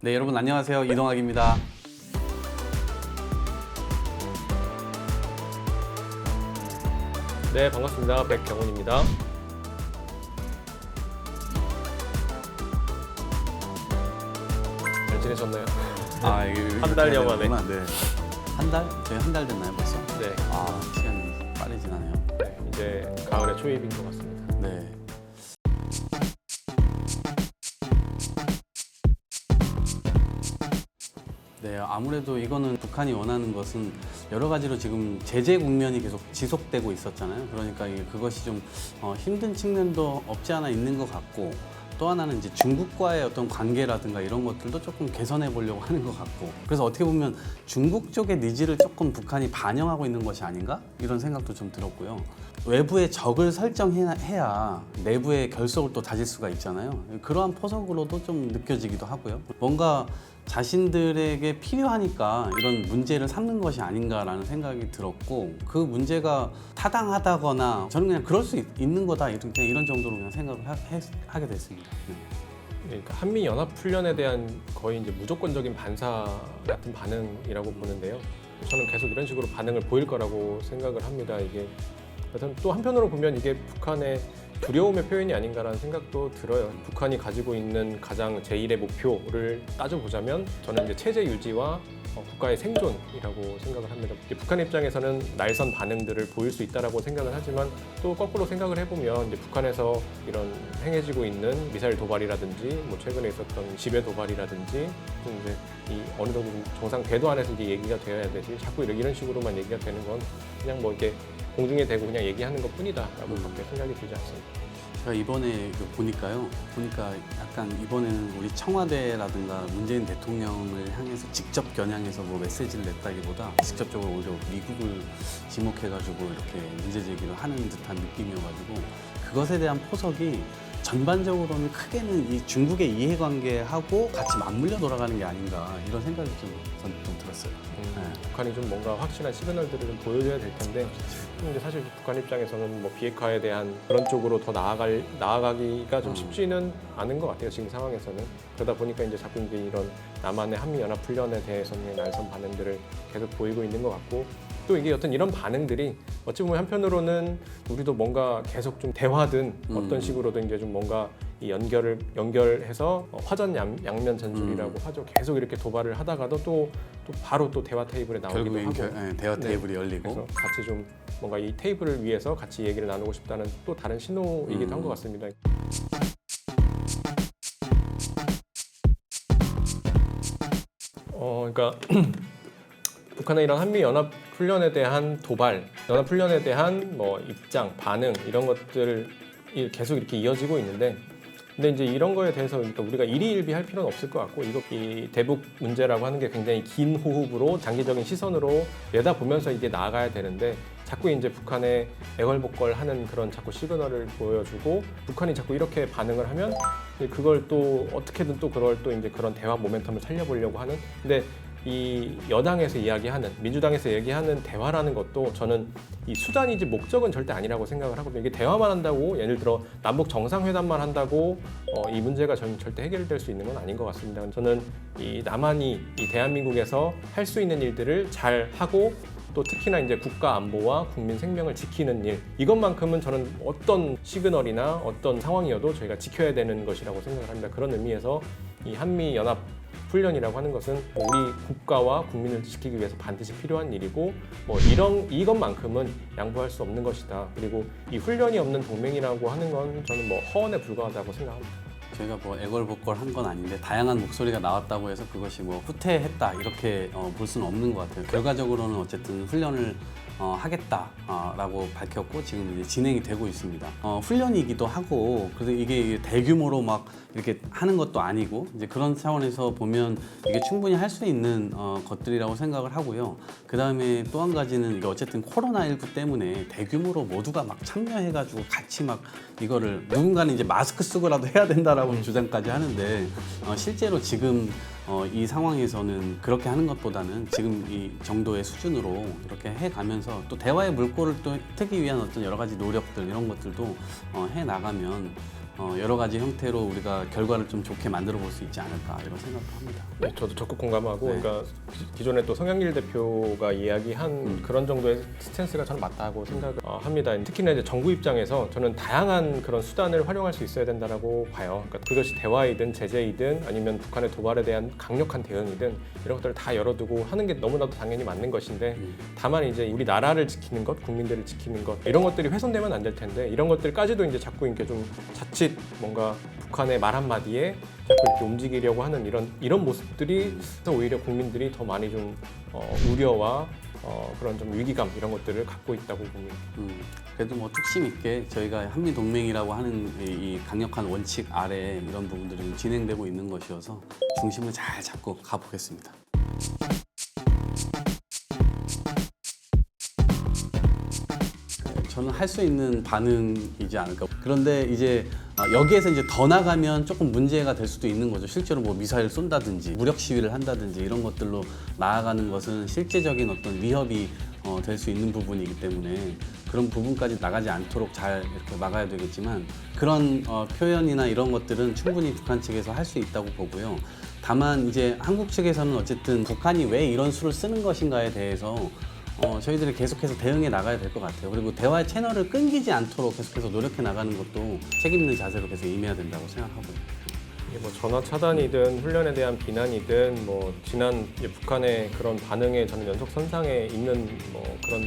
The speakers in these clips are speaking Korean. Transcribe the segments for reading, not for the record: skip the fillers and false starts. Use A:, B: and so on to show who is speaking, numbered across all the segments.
A: 네, 여러분 안녕하세요. 이동학입니다.
B: 네, 반갑습니다. 백경훈입니다. 잘 지내셨나요?
A: 아, 이게
B: 한 달여 만에.
A: 네. 한 달? 저희 한 달 됐나요, 벌써?
B: 네,
A: 아, 시간이 빠르 지나네요.
B: 네, 이제 가을의 초입인 것 같습니다.
A: 네. 네, 아무래도 이거는 북한이 원하는 것은 여러 가지로 지금 제재 국면이 계속 지속되고 있었잖아요. 그러니까 그것이 좀 힘든 측면도 없지 않아 있는 것 같고, 또 하나는 이제 중국과의 어떤 관계라든가 이런 것들도 조금 개선해 보려고 하는 것 같고, 그래서 어떻게 보면 중국 쪽의 니즈를 조금 북한이 반영하고 있는 것이 아닌가? 이런 생각도 좀 들었고요. 외부에 적을 설정해야 내부의 결속을 또 다질 수가 있잖아요. 그러한 포석으로도 좀 느껴지기도 하고요. 뭔가 자신들에게 필요하니까 이런 문제를 삼는 것이 아닌가라는 생각이 들었고, 그 문제가 타당하다거나 저는 그냥 그럴 수 있는 거다, 그냥 이런 정도로 그냥 생각을 하게 됐습니다. 네.
B: 그러니까 한미 연합 훈련에 대한 거의 이제 무조건적인 반사 같은 반응이라고 보는데요. 저는 계속 이런 식으로 반응을 보일 거라고 생각을 합니다. 이게 하여튼 또 한편으로 보면 이게 북한의 두려움의 표현이 아닌가라는 생각도 들어요. 북한이 가지고 있는 가장 제1의 목표를 따져보자면 저는 이제 체제 유지와 국가의 생존이라고 생각을 합니다. 이제 북한 입장에서는 날선 반응들을 보일 수 있다라고 생각을 하지만 또 거꾸로 생각을 해보면 이제 북한에서 이런 행해지고 있는 미사일 도발이라든지 뭐 최근에 있었던 지배 도발이라든지 좀 이제 이 어느 정도 정상 궤도 안에서 이제 얘기가 되어야 되지 자꾸 이런 식으로만 얘기가 되는 건 그냥 뭐 이렇게 공중에 대고 그냥 얘기하는 것 뿐이다라고밖에 생각이 들지 않습니다.
A: 제가 이번에 보니까 약간 이번에는 우리 청와대라든가 문재인 대통령을 향해서 직접 겨냥해서 뭐 메시지를 냈다기보다 직접적으로 오히려 미국을 지목해가지고 이렇게 문제 제기를 하는 듯한 느낌이어가지고, 그것에 대한 포석이 전반적으로는 크게는 이 중국의 이해관계하고 같이 맞물려 돌아가는 게 아닌가, 이런 생각이 좀 들었어요. 네.
B: 북한이 좀 뭔가 확실한 시그널들을 좀 보여줘야 될 텐데 근데 사실 북한 입장에서는 뭐 비핵화에 대한 그런 쪽으로 더 나아가기가 좀 쉽지는 않은 것 같아요, 지금 상황에서는. 그러다 보니까 이제 자꾸 이제 이런 남한의 한미연합훈련에 대해서는 날선 반응들을 계속 보이고 있는 것 같고, 또 이게 어떤 이런 반응들이 어찌 보면 한편으로는 우리도 뭔가 계속 좀 대화든 어떤 식으로든 이제 좀 뭔가 이 연결해서 화전 양면 전술이라고 하죠. 계속 이렇게 도발을 하다가도 또 바로 또 대화 테이블에 나오기도 하고.
A: 대화 테이블이 열리고.
B: 그래서 같이 좀 뭔가 이 테이블을 위해서 같이 얘기를 나누고 싶다는 또 다른 신호이기도 한 것 같습니다. 그러니까 북한의 이런 한미 연합 훈련에 대한 도발, 연합 훈련에 대한 뭐 입장, 반응 이런 것들이 계속 이렇게 이어지고 있는데, 근데 이제 이런 거에 대해서 그러니까 우리가 일희일비할 필요는 없을 것 같고, 이 대북 문제라고 하는 게 굉장히 긴 호흡으로 장기적인 시선으로 내다보면서 이게 나아가야 되는데, 자꾸 이제 북한의 애걸복걸하는 그런 자꾸 시그널을 보여주고 북한이 자꾸 이렇게 반응을 하면 그걸 또 어떻게든 또 그걸 또 이제 그런 대화 모멘텀을 살려보려고 하는. 근데 이 여당에서 이야기하는, 민주당에서 얘기하는 대화라는 것도 저는 이 수단이지 목적은 절대 아니라고 생각을 하거든요. 이게 대화만 한다고, 예를 들어 남북 정상회담만 한다고 이 문제가 저는 절대 해결될 수 있는 건 아닌 것 같습니다. 저는 이 남한이 이 대한민국에서 할 수 있는 일들을 잘 하고, 또 특히나 이제 국가 안보와 국민 생명을 지키는 일, 이것만큼은 저는 어떤 시그널이나 어떤 상황이어도 저희가 지켜야 되는 것이라고 생각을 합니다. 그런 의미에서 이 한미 연합 훈련이라고 하는 것은 우리 국가와 국민을 지키기 위해서 반드시 필요한 일이고, 뭐 이것만큼은 양보할 수 없는 것이다. 그리고 이 훈련이 없는 동맹이라고 하는 건 저는 뭐 허언에 불과하다고 생각합니다.
A: 저희가 뭐 애걸복걸한 건 아닌데 다양한 목소리가 나왔다고 해서 그것이 뭐 후퇴했다 이렇게 볼 수는 없는 것 같아요. 결과적으로는 어쨌든 훈련을 하겠다라고 밝혔고 지금 이제 진행이 되고 있습니다. 훈련이기도 하고, 그래서 이게 대규모로 막 이렇게 하는 것도 아니고, 이제 그런 차원에서 보면 이게 충분히 할 수 있는 것들이라고 생각을 하고요. 그 다음에 또 한 가지는 이게 어쨌든 코로나19 때문에 대규모로 모두가 막 참여해가지고 같이 막 이거를 누군가는 이제 마스크 쓰고라도 해야 된다라고 주장까지 하는데, 실제로 지금 이 상황에서는 그렇게 하는 것보다는 지금 이 정도의 수준으로 이렇게 해가면서 또 대화의 물꼬를 또 트기 위한 어떤 여러 가지 노력들 이런 것들도 해 나가면 여러 가지 형태로 우리가 결과를 좀 좋게 만들어 볼 수 있지 않을까 이런 생각도 합니다.
B: 네, 저도 적극 공감하고,
A: 네.
B: 그러니까 기존에 또 성향길 대표가 이야기한 그런 정도의 스탠스가 저는 맞다고 생각을 합니다. 특히나 이제 정부 입장에서 저는 다양한 그런 수단을 활용할 수 있어야 된다라고 봐요. 그러니까 그것이 대화이든 제재이든 아니면 북한의 도발에 대한 강력한 대응이든 이런 것들을 다 열어두고 하는 게 너무나도 당연히 맞는 것인데, 다만 이제 우리 나라를 지키는 것, 국민들을 지키는 것 이런 것들이 훼손되면 안 될 텐데, 이런 것들까지도 이제 자꾸 이렇게 좀 자칫 뭔가 북한의 말 한마디에 자꾸 이렇게 움직이려고 하는 이런 모습들이 오히려 국민들이 더 많이 좀 우려와 그런 좀 위기감 이런 것들을 갖고 있다고 봅니다.
A: 그래도 뭐 뚝심 있게 저희가 한미 동맹이라고 하는 이 강력한 원칙 아래 이런 부분들이 좀 진행되고 있는 것이어서 중심을 잘 잡고 가보겠습니다. 저는 할 수 있는 반응이지 않을까. 그런데 이제 여기에서 이제 더 나가면 조금 문제가 될 수도 있는 거죠. 실제로 뭐 미사일을 쏜다든지 무력 시위를 한다든지 이런 것들로 나아가는 것은 실제적인 어떤 위협이 될 수 있는 부분이기 때문에 그런 부분까지 나가지 않도록 잘 이렇게 막아야 되겠지만, 그런 표현이나 이런 것들은 충분히 북한 측에서 할 수 있다고 보고요. 다만 이제 한국 측에서는 어쨌든 북한이 왜 이런 수를 쓰는 것인가에 대해서 저희들이 계속해서 대응해 나가야 될 것 같아요. 그리고 대화의 채널을 끊기지 않도록 계속해서 노력해 나가는 것도 책임 있는 자세로 계속 임해야 된다고 생각하고요.
B: 이게 뭐 전화 차단이든 훈련에 대한 비난이든 뭐 지난 이제 북한의 그런 반응에 저는 연속선상에 있는 뭐 그런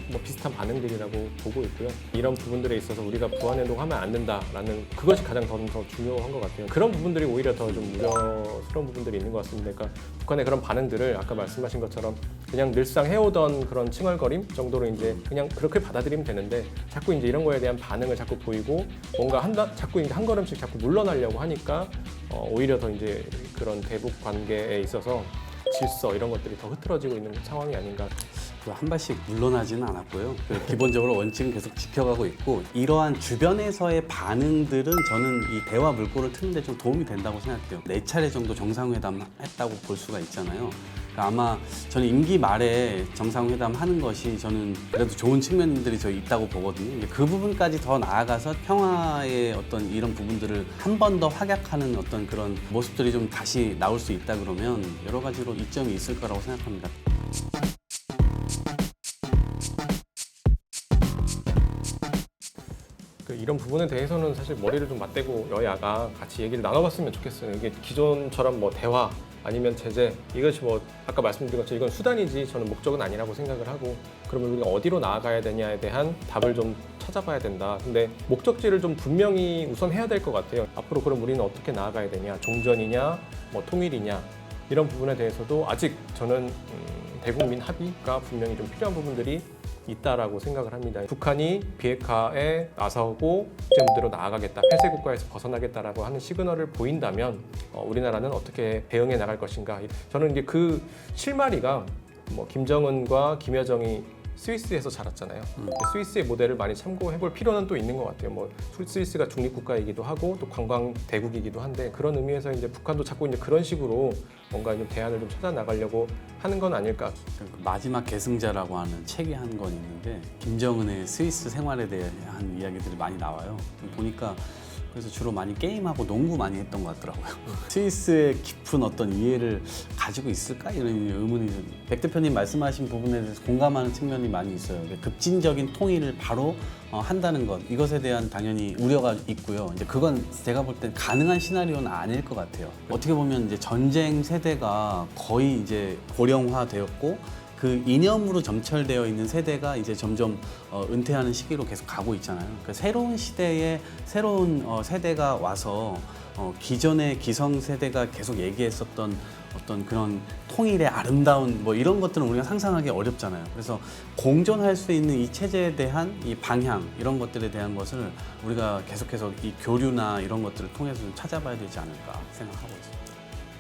B: 뭐 비슷한 반응들이라고 보고 있고요. 이런 부분들에 있어서 우리가 부안해동하면 안 된다라는 그것이 가장 더 중요한 것 같아요. 그런 부분들이 오히려 더 좀 우려스러운 부분들이 있는 것 같습니다. 그러니까 북한의 그런 반응들을 아까 말씀하신 것처럼 그냥 늘상 해오던 그런 칭얼거림 정도로 이제 그냥 그렇게 받아들이면 되는데, 자꾸 이제 이런 거에 대한 반응을 자꾸 보이고 뭔가 자꾸 이제 한 걸음씩 자꾸 물러나려고 하니까 오히려 더 이제 그런 대북 관계에 있어서 질서 이런 것들이 더 흐트러지고 있는 상황이 아닌가.
A: 한 발씩 물러나지는 않았고요. 기본적으로 원칙은 계속 지켜가고 있고, 이러한 주변에서의 반응들은 저는 이 대화 물꼬를 트는데 좀 도움이 된다고 생각해요. 4차례 정도 정상회담 했다고 볼 수가 있잖아요. 그러니까 아마 저는 임기 말에 정상회담 하는 것이 저는 그래도 좋은 측면들이 저 있다고 보거든요. 이제 그 부분까지 더 나아가서 평화의 어떤 이런 부분들을 한 번 더 확약하는 어떤 그런 모습들이 좀 다시 나올 수 있다 그러면 여러 가지로 이점이 있을 거라고 생각합니다.
B: 이런 부분에 대해서는 사실 머리를 좀 맞대고 여야가 같이 얘기를 나눠봤으면 좋겠어요. 이게 기존처럼 뭐 대화 아니면 제재, 이것이 뭐 아까 말씀드린 것처럼 이건 수단이지 저는 목적은 아니라고 생각을 하고, 그러면 우리가 어디로 나아가야 되냐에 대한 답을 좀 찾아봐야 된다. 근데 목적지를 좀 분명히 우선 해야 될 것 같아요. 앞으로 그럼 우리는 어떻게 나아가야 되냐, 종전이냐, 뭐 통일이냐, 이런 부분에 대해서도 아직 저는 대국민 합의가 분명히 좀 필요한 부분들이 있다라고 생각을 합니다. 북한이 비핵화에 나서고 국제무대로 나아가겠다, 폐쇄 국가에서 벗어나겠다라고 하는 시그널을 보인다면 우리나라는 어떻게 대응해 나갈 것인가. 저는 이제 그 실마리가 뭐 김정은과 김여정이 스위스에서 자랐잖아요. 스위스의 모델을 많이 참고해볼 필요는 또 있는 것 같아요. 뭐 스위스가 중립국가이기도 하고 또 관광 대국이기도 한데, 그런 의미에서 이제 북한도 자꾸 이제 그런 식으로 뭔가 좀 대안을 좀 찾아 나가려고 하는 건 아닐까.
A: 그 마지막 계승자라고 하는 책이 한 권 있는데, 김정은의 스위스 생활에 대한 이야기들이 많이 나와요. 보니까 그래서 주로 많이 게임하고 농구 많이 했던 것 같더라고요. 스위스의 깊은 어떤 이해를 가지고 있을까? 이런 의문이 좀. 백 대표님 말씀하신 부분에 대해서 공감하는 측면이 많이 있어요. 급진적인 통일을 바로 한다는 것, 이것에 대한 당연히 우려가 있고요. 이제 그건 제가 볼 땐 가능한 시나리오는 아닐 것 같아요. 어떻게 보면 이제 전쟁 세대가 거의 이제 고령화되었고, 그 이념으로 점철되어 있는 세대가 이제 점점 은퇴하는 시기로 계속 가고 있잖아요. 그러니까 새로운 시대에 새로운 세대가 와서 기존의 기성 세대가 계속 얘기했었던 어떤 그런 통일의 아름다운 뭐 이런 것들은 우리가 상상하기 어렵잖아요. 그래서 공존할 수 있는 이 체제에 대한 이 방향, 이런 것들에 대한 것을 우리가 계속해서 이 교류나 이런 것들을 통해서 좀 찾아봐야 되지 않을까 생각하고 있습니다.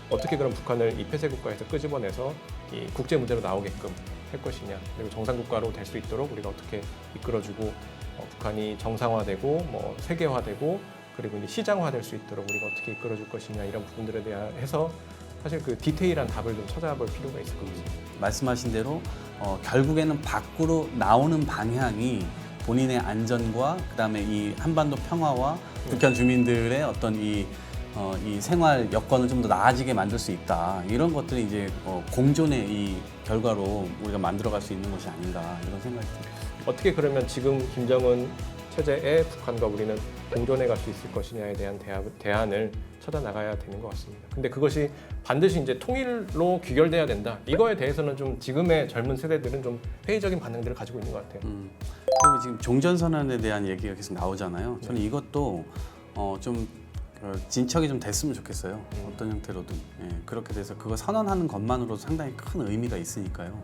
B: 어떻게 그럼 북한을 이 폐쇄 국가에서 끄집어내서 이 국제 무대로 나오게끔 할 것이냐, 그리고 정상 국가로 될 수 있도록 우리가 어떻게 이끌어주고 북한이 정상화되고 뭐 세계화되고 그리고 이제 시장화될 수 있도록 우리가 어떻게 이끌어줄 것이냐, 이런 부분들에 대해서 사실 그 디테일한 답을 좀 찾아볼 필요가 있을 것 같습니다.
A: 말씀하신 대로 결국에는 밖으로 나오는 방향이 본인의 안전과 그다음에 이 한반도 평화와 북한 주민들의 어떤 이 생활 여건을 좀 더 나아지게 만들 수 있다. 이런 것들이 이제 공존의 이 결과로 우리가 만들어갈 수 있는 것이 아닌가 이런 생각이 듭니다.
B: 어떻게 그러면 지금 김정은 체제에 북한과 우리는 공존해 갈 수 있을 것이냐에 대한 대안을 찾아 나가야 되는 것 같습니다. 근데 그것이 반드시 이제 통일로 귀결돼야 된다. 이거에 대해서는 좀 지금의 젊은 세대들은 좀 회의적인 반응들을 가지고 있는 것 같아요.
A: 그리고 지금 종전선언에 대한 얘기가 계속 나오잖아요. 저는 이것도 좀 진척이 좀 됐으면 좋겠어요. 어떤 형태로든. 예, 그렇게 돼서 그거 선언하는 것만으로도 상당히 큰 의미가 있으니까요.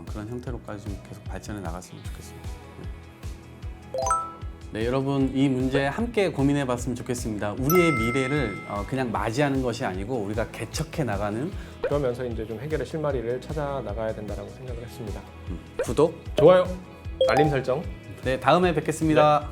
A: 그런 형태로까지 좀 계속 발전해 나갔으면 좋겠습니다. 네, 여러분 이 문제 함께 고민해 봤으면 좋겠습니다. 우리의 미래를 그냥 맞이하는 것이 아니고 우리가 개척해 나가는
B: 그러면서 이제 좀 해결의 실마리를 찾아 나가야 된다라고 생각을 했습니다.
A: 구독.
B: 좋아요, 알림 설정.
A: 네, 다음에 뵙겠습니다.